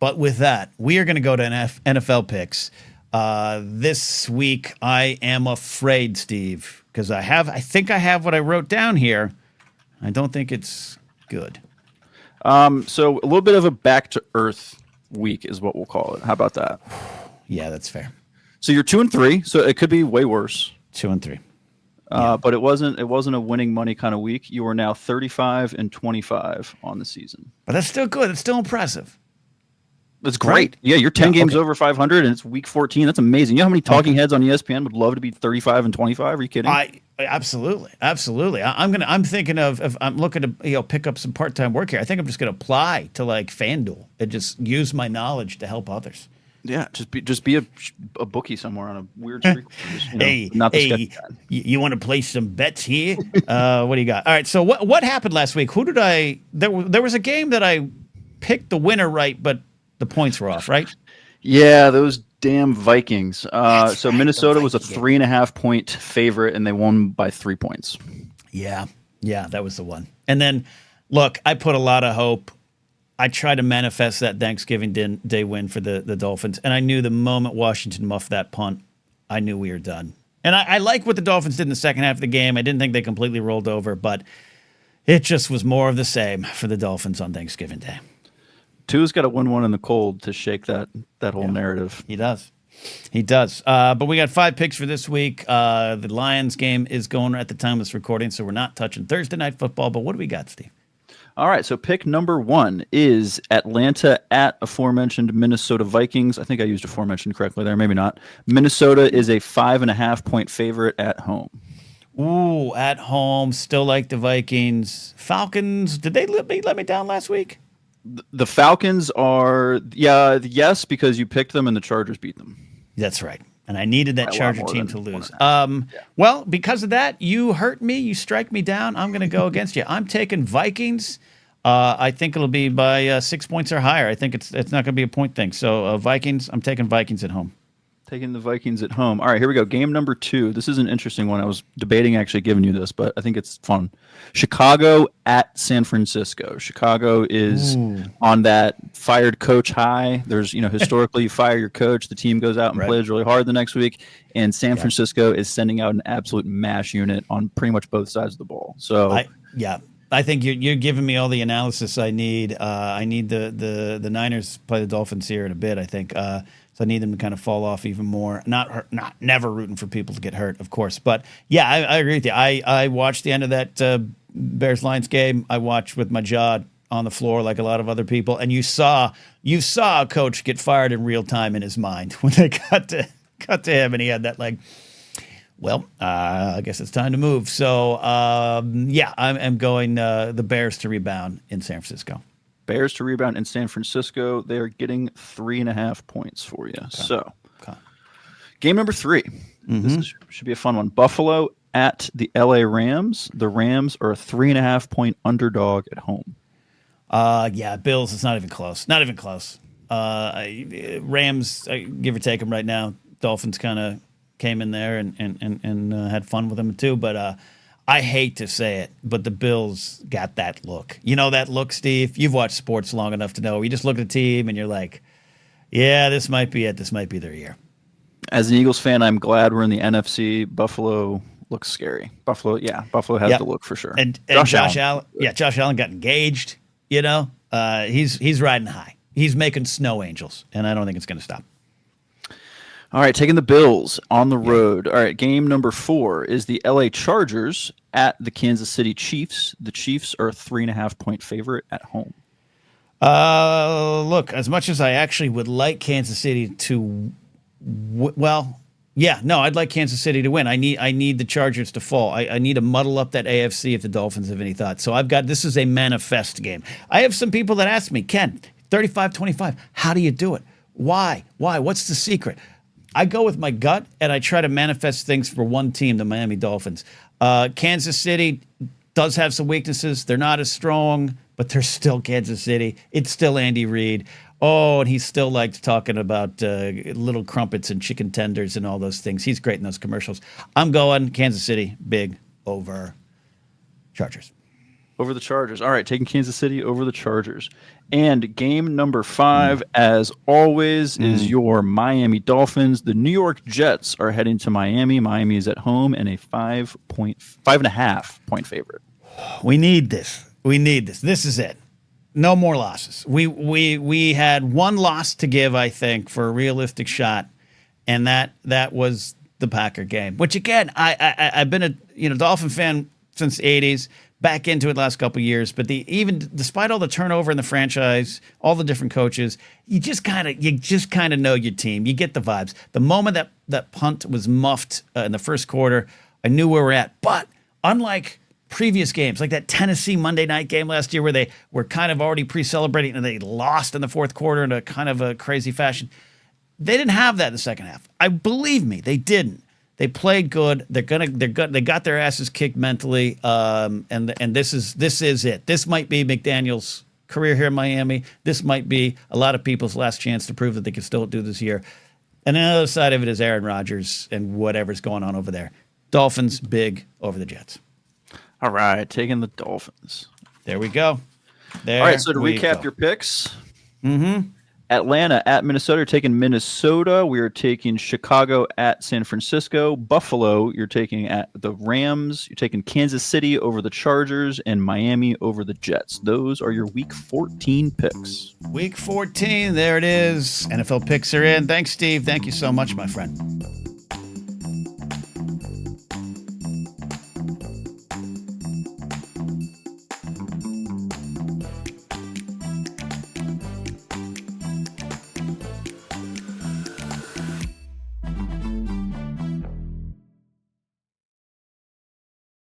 But with that, we are going to go to NFL picks. This week, I am afraid, Steve, because I think I have what I wrote down here. I don't think it's good. So a little bit of a back to earth week is what we'll call it. How about that? Yeah, that's fair. So you're 2-3, so it could be way worse. 2-3. But it wasn't a winning money kind of week. You are now 35-25 on the season. But that's still good. It's still impressive. That's great. Right? Yeah, you're 10 games over 500, and it's week 14. That's amazing. You know how many talking heads on ESPN would love to be 35-25? Are you kidding? Absolutely. I'm thinking of if I'm looking to pick up some part-time work here. I think I'm just going to apply to like FanDuel and just use my knowledge to help others. Yeah, just be a bookie somewhere on a weird streak. You want to place some bets here? What do you got? All right. So what happened last week? Who did I? There was a game that I picked the winner right, but the points were off, right? Yeah, those damn Vikings. So right, Minnesota was a 3.5 point favorite, and they won by 3 points. Yeah, that was the one. And then, look, I put a lot of hope. I tried to manifest that Thanksgiving Day win for the Dolphins, and I knew the moment Washington muffed that punt, I knew we were done. And I like what the Dolphins did in the second half of the game. I didn't think they completely rolled over, but it just was more of the same for the Dolphins on Thanksgiving Day. Tua's got to win one in the cold to shake that whole narrative. He does. But we got 5 picks for this week. The Lions game is going at the time of this recording, so we're not touching Thursday Night Football. But what do we got, Steve? All right, so pick number 1 is Atlanta at aforementioned Minnesota Vikings. I think I used aforementioned correctly there, maybe not. Minnesota is a 5.5 point favorite at home. Ooh, at home, still like the Vikings. Falcons, did they let me down last week? The Falcons are, yes, because you picked them and the Chargers beat them. That's right. And I needed that Charger team to lose. Well, because of that, you hurt me. You strike me down. I'm going to go against you. I'm taking Vikings. I think it'll be by 6 points or higher. I think it's not going to be a point thing. So Vikings, I'm taking Vikings at home. Taking the Vikings at home. All right, here we go. Game number 2. This is an interesting one. I was debating actually giving you this, but I think it's fun. Chicago at San Francisco. Chicago is on that fired coach high. There's, historically you fire your coach, the team goes out and plays really hard the next week, and San Francisco is sending out an absolute mash unit on pretty much both sides of the ball. So I think you're giving me all the analysis I need. I need the Niners play the Dolphins here in a bit, I think. So I need them to kind of fall off even more. Not never rooting for people to get hurt, of course. But yeah, I agree with you. I watched the end of that Bears-Lions game. I watched with my jaw on the floor like a lot of other people. And you saw a coach get fired in real time in his mind when they cut to him, and he had that like, well, I guess it's time to move. So I'm going the Bears to rebound in San Francisco. Bears to rebound in San Francisco. They are getting 3.5 points for you. Okay. Game number 3. Mm-hmm. This should be a fun one. Buffalo at the LA Rams. The Rams are a 3.5 point underdog at home. Bills. It's not even close. Not even close. Rams, give or take them right now. Dolphins kind of came in there and had fun with them too, but. I hate to say it, but the Bills got that look. You know that look, Steve? You've watched sports long enough to know. You just look at the team and you're like, yeah, this might be it. This might be their year. As an Eagles fan, I'm glad we're in the NFC. Buffalo looks scary. Buffalo has the look for sure. And Josh Allen. Yeah, Josh Allen got engaged. He's riding high. He's making snow angels, and I don't think it's going to stop. All right, taking the Bills on the road. All right, game number 4 is the LA Chargers at the Kansas City Chiefs. The Chiefs are a 3.5 point favorite at home. Look, as much as I actually would like Kansas City to, I'd like Kansas City to win. I need the Chargers to fall. I need to muddle up that AFC if the Dolphins have any thought. So this is a manifest game. I have some people that ask me, Ken, 35-25, how do you do it? Why? What's the secret? I go with my gut, and I try to manifest things for one team, the Miami Dolphins. Kansas City does have some weaknesses. They're not as strong, but they're still Kansas City. It's still Andy Reid. Oh, and he still likes talking about little crumpets and chicken tenders and all those things. He's great in those commercials. I'm going Kansas City big over Chargers. over the Chargers. All right, taking Kansas City over the Chargers. And game number 5, as always, is your Miami Dolphins. The New York Jets are heading to Miami. Miami is at home and a 5.5 point favorite. We need this. We need this. This is it. No more losses. We had one loss to give, I think, for a realistic shot, and that was the Packer game. Which again, I've been a Dolphin fan since the 80s, back into it last couple of years. But even despite all the turnover in the franchise, all the different coaches, you just kind of know your team. You get the vibes. The moment that punt was muffed in the first quarter, I knew where we're at. But unlike previous games, like that Tennessee Monday night game last year where they were kind of already pre-celebrating and they lost in the fourth quarter in a kind of a crazy fashion. They didn't have that in the second half. Believe me, they didn't. They played good. They got their asses kicked mentally. And this is it. This might be McDaniel's career here in Miami. This might be a lot of people's last chance to prove that they can still do this year. And the other side of it is Aaron Rodgers and whatever's going on over there. Dolphins big over the Jets. All right, taking the Dolphins. There we go. All right, so to recap your picks. Atlanta at Minnesota, you're taking Minnesota. We are taking Chicago at San Francisco. Buffalo, you're taking at the Rams. You're taking Kansas City over the Chargers and Miami over the Jets. Those are your Week 14 picks. Week 14, there it is. NFL picks are in. Thanks, Steve. Thank you so much, my friend.